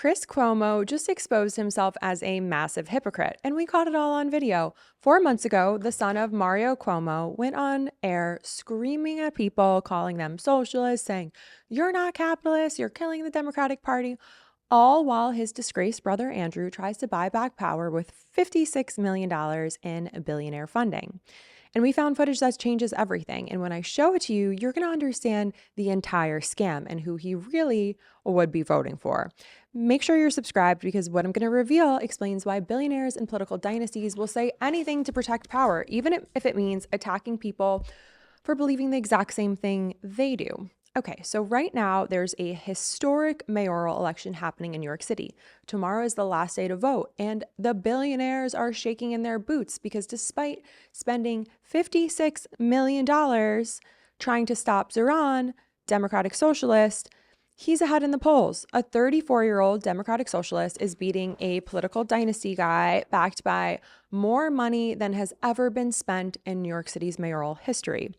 Chris Cuomo just exposed himself as a massive hypocrite, and we caught it all on video. 4 months ago, the son of Mario Cuomo went on air screaming at people, calling them socialists, saying, "You're not capitalists, you're killing the Democratic Party," all while his disgraced brother Andrew tries to buy back power with $56 million in billionaire funding. And we found footage that changes everything. And when I show it to you, you're going to understand the entire scam and who he really would be voting for. Make sure you're subscribed because what I'm going to reveal explains why billionaires and political dynasties will say anything to protect power, even if it means attacking people for believing the exact same thing they do. Okay, so right now there's a historic mayoral election happening in New York City. Tomorrow is the last day to vote, and the billionaires are shaking in their boots because despite spending $56 million trying to stop Zohran, Democratic Socialist, he's ahead in the polls. A 34-year-old Democratic Socialist is beating a political dynasty guy backed by more money than has ever been spent in New York City's mayoral history.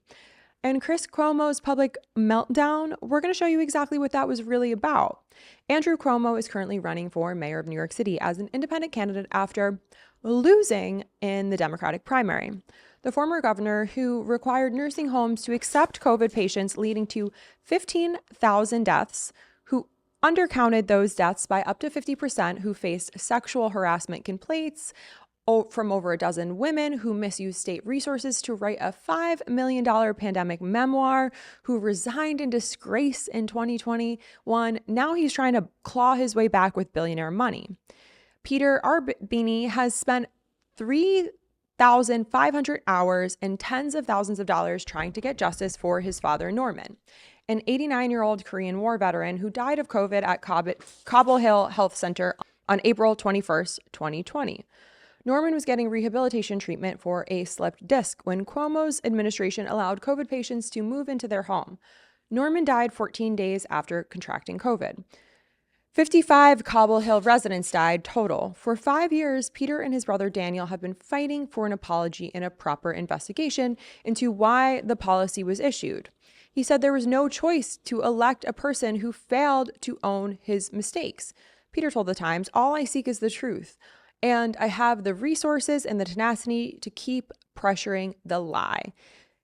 And Chris Cuomo's public meltdown, we're going to show you exactly what that was really about. Andrew Cuomo is currently running for mayor of New York City as an independent candidate after losing in the Democratic primary. The former governor, who required nursing homes to accept COVID patients, leading to 15,000 deaths, who undercounted those deaths by up to 50%, who faced sexual harassment complaints from over a dozen women, who misused state resources to write a $5 million pandemic memoir, who resigned in disgrace in 2021. Now he's trying to claw his way back with billionaire money. Peter Arbini has spent 3,500 hours and tens of thousands of dollars trying to get justice for his father, Norman, an 89-year-old Korean War veteran who died of COVID at Cobble Hill Health Center on April 21st, 2020. Norman was getting rehabilitation treatment for a slipped disc when Cuomo's administration allowed COVID patients to move into their home. Norman died 14 days after contracting COVID. 55 Cobble Hill residents died total. For 5 years, Peter and his brother Daniel have been fighting for an apology and a proper investigation into why the policy was issued. He said there was no choice to elect a person who failed to own his mistakes. Peter told the Times, "All I seek is the truth. And I have the resources and the tenacity to keep pressuring the lie."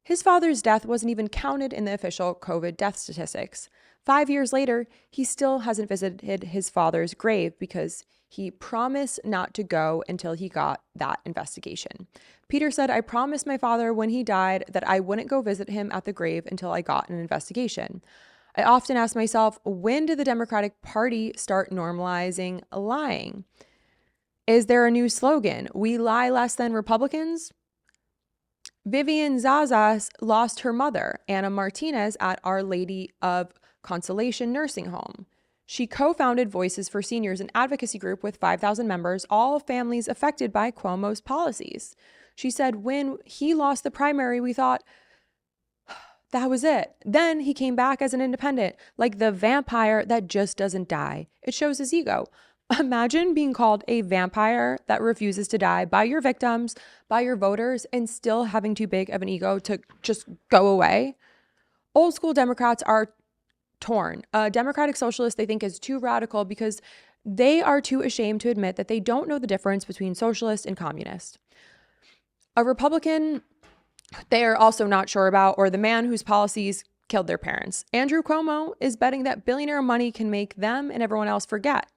His father's death wasn't even counted in the official COVID death statistics. 5 years later, he still hasn't visited his father's grave because he promised not to go until he got that investigation. Peter said, "I promised my father when he died that I wouldn't go visit him at the grave until I got an investigation. I often ask myself, when did the Democratic Party start normalizing lying? Is there a new slogan? We lie less than Republicans?" Vivian Zaza lost her mother, Anna Martinez, at Our Lady of Consolation Nursing Home. She co-founded Voices for Seniors, an advocacy group with 5,000 members, all families affected by Cuomo's policies. She said, "When he lost the primary, we thought that was it. Then he came back as an independent, like the vampire that just doesn't die. It shows his ego." Imagine being called a vampire that refuses to die by your victims, by your voters, and still having too big of an ego to just go away. Old school Democrats are torn. Democratic Socialists, they think, is too radical because they are too ashamed to admit that they don't know the difference between socialist and communist. A Republican, they are also not sure about, or the man whose policies killed their parents. Andrew Cuomo is betting that billionaire money can make them and everyone else forget.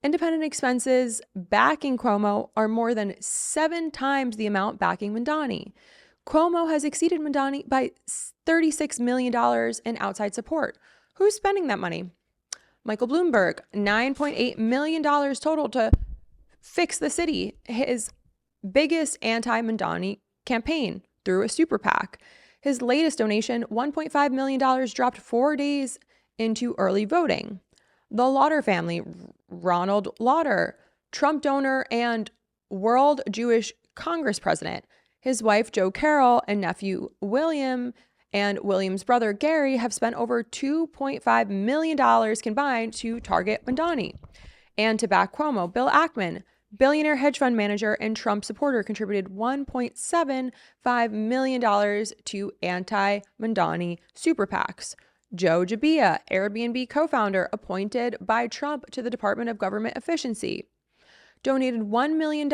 Independent expenses backing Cuomo are more than 7 times the amount backing Mamdani. Cuomo has exceeded Mamdani by $36 million in outside support. Who's spending that money? Michael Bloomberg, $9.8 million total to fix the city, his biggest anti-Mamdani campaign through a super PAC. His latest donation, $1.5 million, dropped 4 days into early voting. The Lauder family, Ronald Lauder, Trump donor and World Jewish Congress president, his wife Jo Carroll and nephew William and William's brother Gary have spent over $2.5 million combined to target Mamdani. And to back Cuomo, Bill Ackman, billionaire hedge fund manager and Trump supporter, contributed $1.75 million to anti-Mamdani super PACs. Joe Gebbia, Airbnb co-founder appointed by Trump to the Department of Government Efficiency, donated $1 million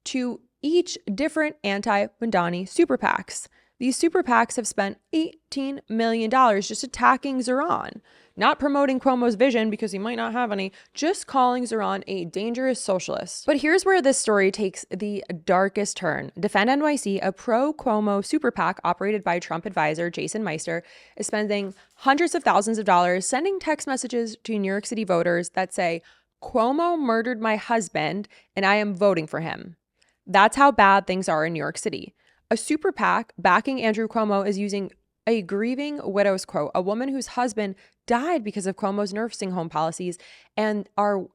to each different anti-Mamdani super PACs. These super PACs have spent $18 million just attacking Zohran, not promoting Cuomo's vision because he might not have any, just calling Zohran a dangerous socialist. But here's where this story takes the darkest turn. Defend NYC, a pro-Cuomo super PAC operated by Trump advisor Jason Meister, is spending hundreds of thousands of dollars sending text messages to New York City voters that say, "Cuomo murdered my husband and I am voting for him." That's how bad things are in New York City. A super PAC backing Andrew Cuomo is using a grieving widow's quote, a woman whose husband died because of Cuomo's nursing home policies, and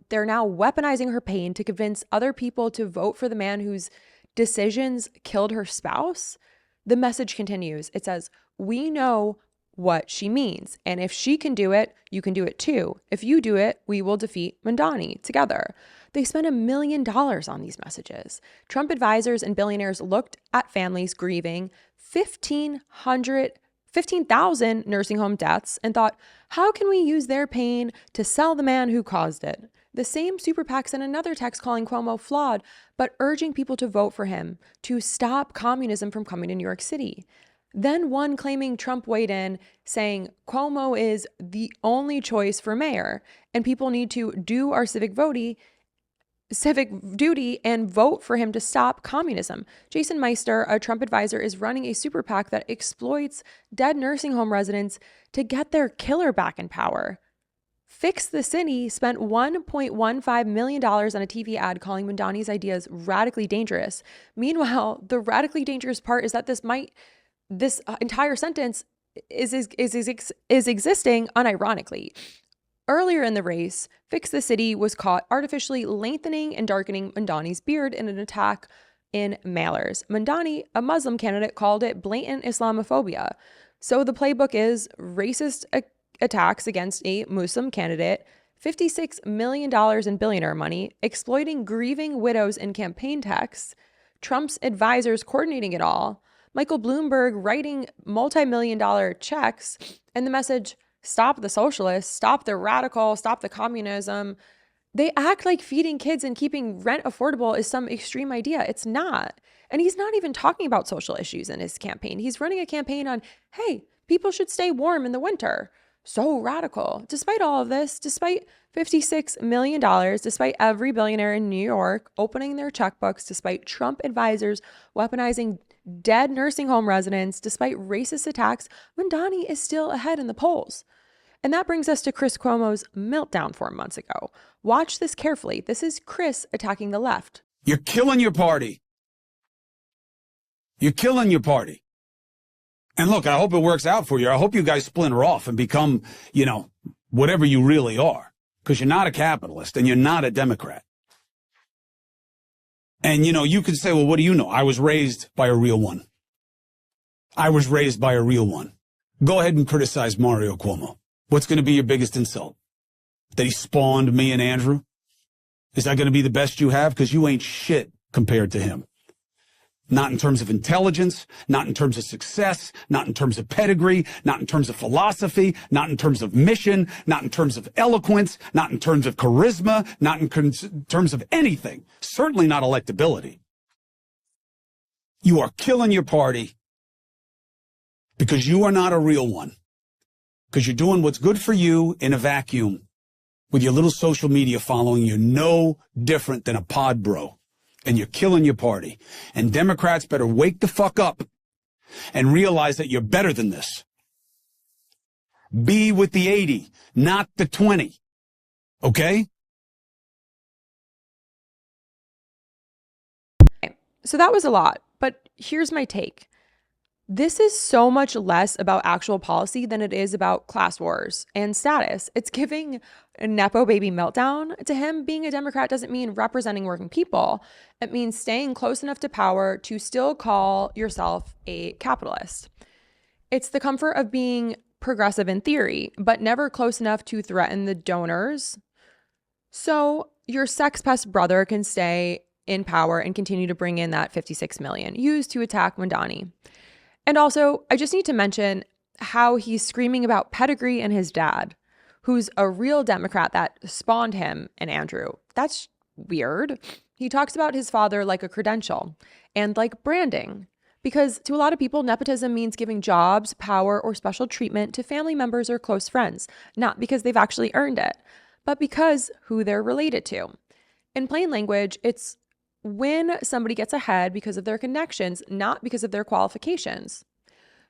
they're now weaponizing her pain to convince other people to vote for the man whose decisions killed her spouse. The message continues. It says, "We know what she means, and if she can do it, you can do it too. If you do it, we will defeat Mamdani together." They spent $1 million on these messages. Trump advisors and billionaires looked at families grieving 15,000 nursing home deaths and thought, how can we use their pain to sell the man who caused it? The same super PAC sent another text calling Cuomo flawed, but urging people to vote for him to stop communism from coming to New York City. Then one claiming Trump weighed in, saying Cuomo is the only choice for mayor, and people need to do our civic duty and vote for him to stop communism. Jason Meister, a Trump advisor, is running a super PAC that exploits dead nursing home residents to get their killer back in power. Fix the City spent $1.15 million on a TV ad calling Mamdani's ideas radically dangerous. Meanwhile, the radically dangerous part is that this entire sentence is existing unironically. Earlier in the race, Fix the City was caught artificially lengthening and darkening Mamdani's beard in an attack in mailers. Mamdani, a Muslim candidate, called it blatant Islamophobia. So the playbook is racist attacks against a Muslim candidate, $56 million in billionaire money, exploiting grieving widows in campaign texts, Trump's advisors coordinating it all, Michael Bloomberg writing multi-million-dollar checks, and the message, "Stop the socialists, stop the radical, stop the communism." They act like feeding kids and keeping rent affordable is some extreme idea. It's not. And he's not even talking about social issues in his campaign. He's running a campaign on, hey, people should stay warm in the winter. So radical. Despite all of this, despite $56 million, despite every billionaire in New York opening their checkbooks, despite Trump advisors weaponizing dead nursing home residents, despite racist attacks, Mamdani is still ahead in the polls. And that brings us to Chris Cuomo's meltdown 4 months ago. Watch this carefully. This is Chris attacking the left. You're killing your party. You're killing your party. And look, I hope it works out for you. I hope you guys splinter off and become, whatever you really are. Because you're not a capitalist and you're not a Democrat. And, you could say, well, what do you know? I was raised by a real one. I was raised by a real one. Go ahead and criticize Mario Cuomo. What's going to be your biggest insult? That he spawned me and Andrew? Is that going to be the best you have? Because you ain't shit compared to him. Not in terms of intelligence, not in terms of success, not in terms of pedigree, not in terms of philosophy, not in terms of mission, not in terms of eloquence, not in terms of charisma, not in terms of anything. Certainly not electability. You are killing your party because you are not a real one. Because you're doing what's good for you in a vacuum with your little social media following. You're no different than a pod bro. And you're killing your party. And Democrats better wake the fuck up and realize that you're better than this. Be with the 80, not the 20. Okay? So that was a lot, but here's my take. This is so much less about actual policy than it is about class wars and status. It's giving a Nepo baby meltdown to him. Being a Democrat doesn't mean representing working people. It means staying close enough to power to still call yourself a capitalist. It's the comfort of being progressive in theory, but never close enough to threaten the donors. So your sex pest brother can stay in power and continue to bring in that $56 million used to attack Mamdani. And also, I just need to mention, how he's screaming about pedigree and his dad, who's a real Democrat that spawned him and Andrew. That's weird. He talks about his father like a credential and like branding. Because to a lot of people, nepotism means giving jobs, power, or special treatment to family members or close friends, not because they've actually earned it, but because who they're related to. In plain language, it's when somebody gets ahead because of their connections, not because of their qualifications.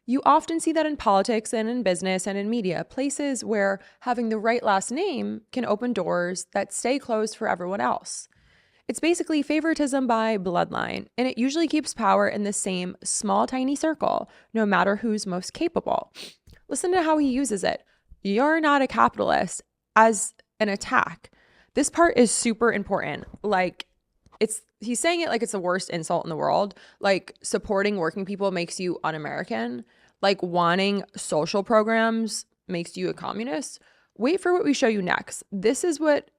You often see that in politics and in business and in media, places where having the right last name can open doors that stay closed for everyone else. It's basically favoritism by bloodline, and it usually keeps power in the same small, tiny circle, no matter who's most capable. Listen to how he uses it. You're not a capitalist as an attack. This part is super important. Like, he's saying it like it's the worst insult in the world. Like, supporting working people makes you un-American. Like, wanting social programs makes you a communist. Wait for what we show you next. This is what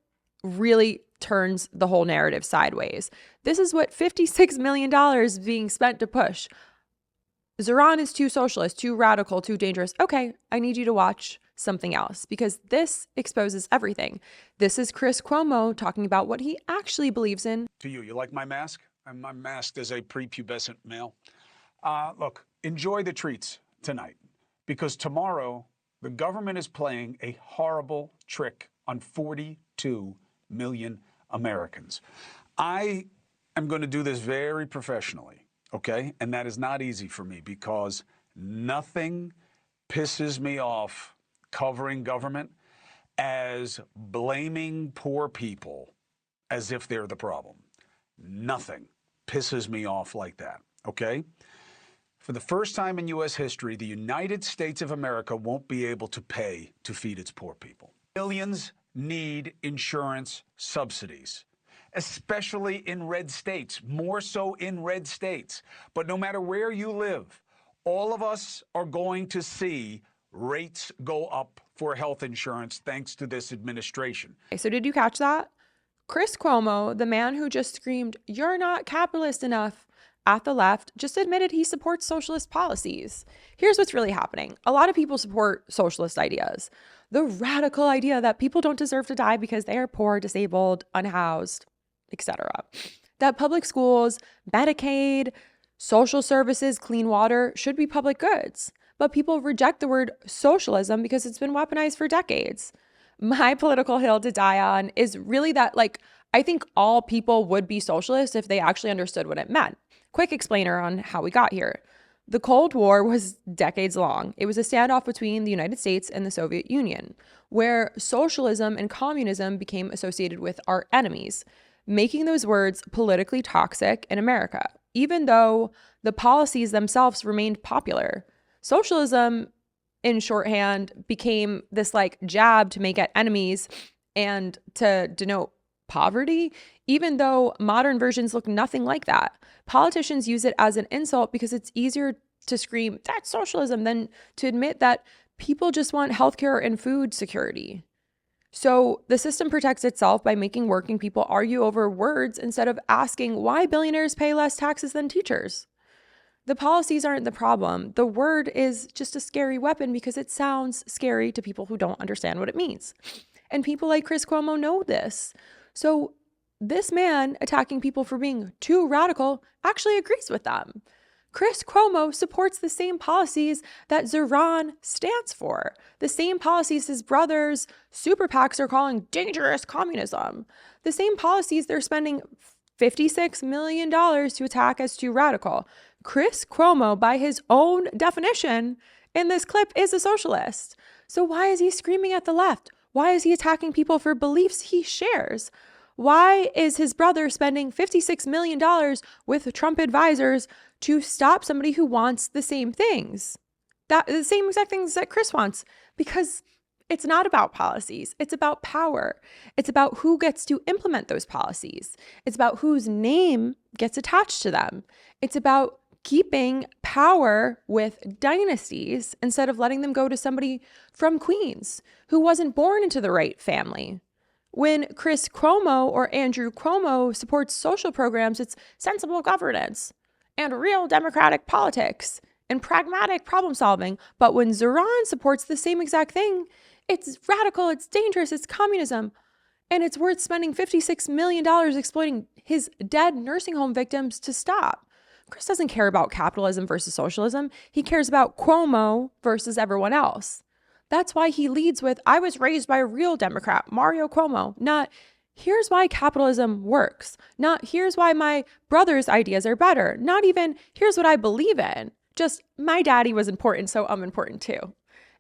really turns the whole narrative sideways. This is what $56 million is being spent to push. Zohran is too socialist, too radical, too dangerous. Okay, I need you to watch something else because this exposes everything. This is Chris Cuomo talking about what he actually believes in. To you, you like my mask? I'm masked as a prepubescent male. Look, enjoy the treats tonight because tomorrow the government is playing a horrible trick on 42 million Americans. I am going to do this very professionally, okay? And that is not easy for me because nothing pisses me off covering government as blaming poor people as if they're the problem. Nothing pisses me off like that, okay? For the first time in U.S. history, the United States of America won't be able to pay to feed its poor people. Millions need insurance subsidies, especially in red states, more so in red states. But no matter where you live, all of us are going to see rates go up for health insurance thanks to this administration. So did you catch that? Chris Cuomo, the man who just screamed, "You're not capitalist enough," at the left, just admitted he supports socialist policies. Here's what's really happening. A lot of people support socialist ideas. The radical idea that people don't deserve to die because they are poor, disabled, unhoused, etc. That public schools, Medicaid, social services, clean water should be public goods. But people reject the word socialism because it's been weaponized for decades. My political hill to die on is really that, like, I think all people would be socialist if they actually understood what it meant. Quick explainer on how we got here. The Cold War was decades long. It was a standoff between the United States and the Soviet Union, where socialism and communism became associated with our enemies, making those words politically toxic in America, even though the policies themselves remained popular. Socialism, in shorthand, became this like jab to make at enemies and to denote poverty, even though modern versions look nothing like that. Politicians use it as an insult because it's easier to scream, "That's socialism," than to admit that people just want healthcare and food security. So the system protects itself by making working people argue over words instead of asking why billionaires pay less taxes than teachers. The policies aren't the problem. The word is just a scary weapon because it sounds scary to people who don't understand what it means. And people like Chris Cuomo know this. So this man attacking people for being too radical actually agrees with them. Chris Cuomo supports the same policies that Zohran stands for, the same policies his brothers, super PACs, are calling dangerous communism, the same policies they're spending $56 million to attack as too radical. Chris Cuomo, by his own definition in this clip, is a socialist. So why is he screaming at the left? Why is he attacking people for beliefs he shares? Why is his brother spending $56 million with Trump advisors to stop somebody who wants the same things? The same exact things that Chris wants. Because it's not about policies. It's about power. It's about who gets to implement those policies. It's about whose name gets attached to them. It's about keeping power with dynasties instead of letting them go to somebody from Queens who wasn't born into the right family. When Chris Cuomo or Andrew Cuomo supports social programs, it's sensible governance and real democratic politics. and pragmatic problem solving. But when Zohran supports the same exact thing, it's radical, it's dangerous, it's communism, and it's worth spending $56 million exploiting his dead nursing home victims to stop. Chris doesn't care about capitalism versus socialism. He cares about Cuomo versus everyone else. That's why he leads with, I was raised by a real Democrat, Mario Cuomo, not here's why capitalism works, not here's why my brother's ideas are better, not even here's what I believe in. Just my daddy was important, so I'm important too.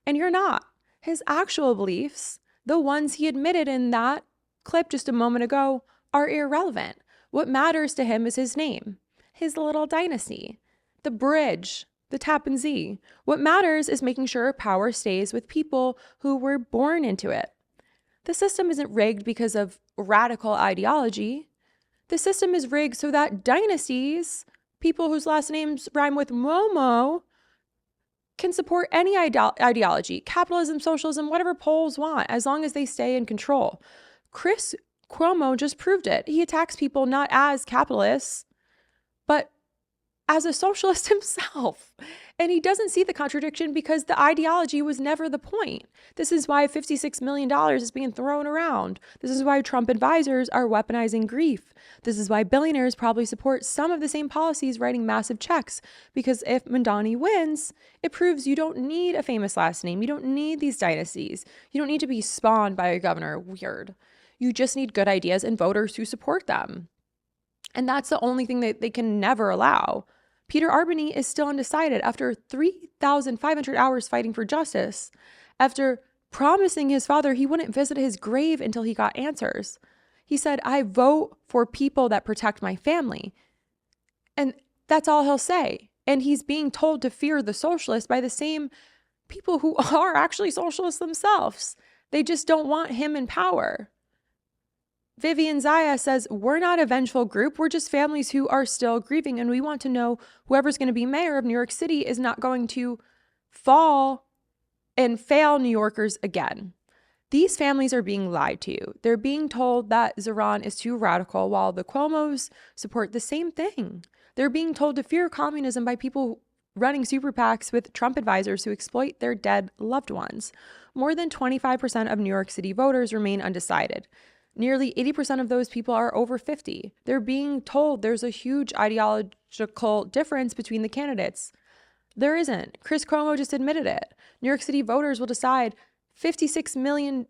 And you're not. His actual beliefs, the ones he admitted in that clip just a moment ago, are irrelevant. What matters to him is his name, his little dynasty, the bridge, the Tappan Zee. What matters is making sure power stays with people who were born into it. The system isn't rigged because of radical ideology. The system is rigged so that dynasties, people whose last names rhyme with Momo, can support any ideology, capitalism, socialism, whatever polls want, as long as they stay in control. Chris Cuomo just proved it. He attacks people not as capitalists, but as a socialist himself. And he doesn't see the contradiction because the ideology was never the point. This is why $56 million is being thrown around. This is why Trump advisors are weaponizing grief. This is why billionaires probably support some of the same policies writing massive checks. Because if Mamdani wins, it proves you don't need a famous last name. You don't need these dynasties. You don't need to be spawned by a governor. Weird. You just need good ideas and voters who support them. And that's the only thing that they can never allow. Peter Arbany is still undecided after 3,500 hours fighting for justice, after promising his father he wouldn't visit his grave until he got answers. He said, I vote for people that protect my family. And that's all he'll say. And he's being told to fear the socialists by the same people who are actually socialists themselves. They just don't want him in power. Vivian Zaya says, we're not a vengeful group. We're just families who are still grieving. And we want to know whoever's going to be mayor of New York City is not going to fall and fail New Yorkers again. These families are being lied to. They're being told that Zohran is too radical while the Cuomos support the same thing. They're being told to fear communism by people running super PACs with Trump advisors who exploit their dead loved ones. More than 25% of New York City voters remain undecided. Nearly 80% of those people are over 50. They're being told there's a huge ideological difference between the candidates. There isn't. Chris Cuomo just admitted it. New York City voters will decide $56 million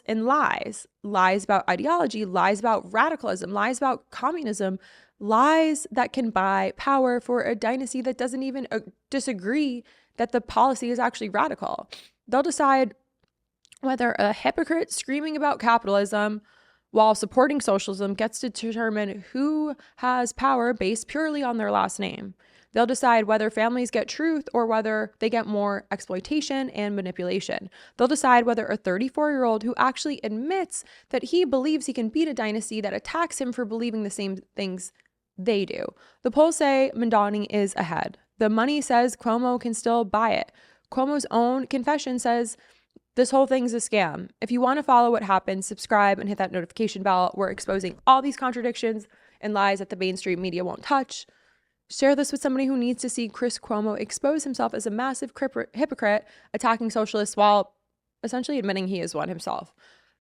in lies. Lies about ideology, lies about radicalism, lies about communism, lies that can buy power for a dynasty that doesn't even disagree that the policy is actually radical. They'll decide whether a hypocrite screaming about capitalism while supporting socialism gets to determine who has power based purely on their last name. They'll decide whether families get truth or whether they get more exploitation and manipulation. They'll decide whether a 34-year-old who actually admits that he believes he can beat a dynasty that attacks him for believing the same things they do. The polls say Mamdani is ahead. The money says Cuomo can still buy it. Cuomo's own confession says this whole thing's a scam. If you want to follow what happens, subscribe and hit that notification bell. We're exposing all these contradictions and lies that the mainstream media won't touch. Share this with somebody who needs to see Chris Cuomo expose himself as a massive hypocrite attacking socialists while essentially admitting he is one himself.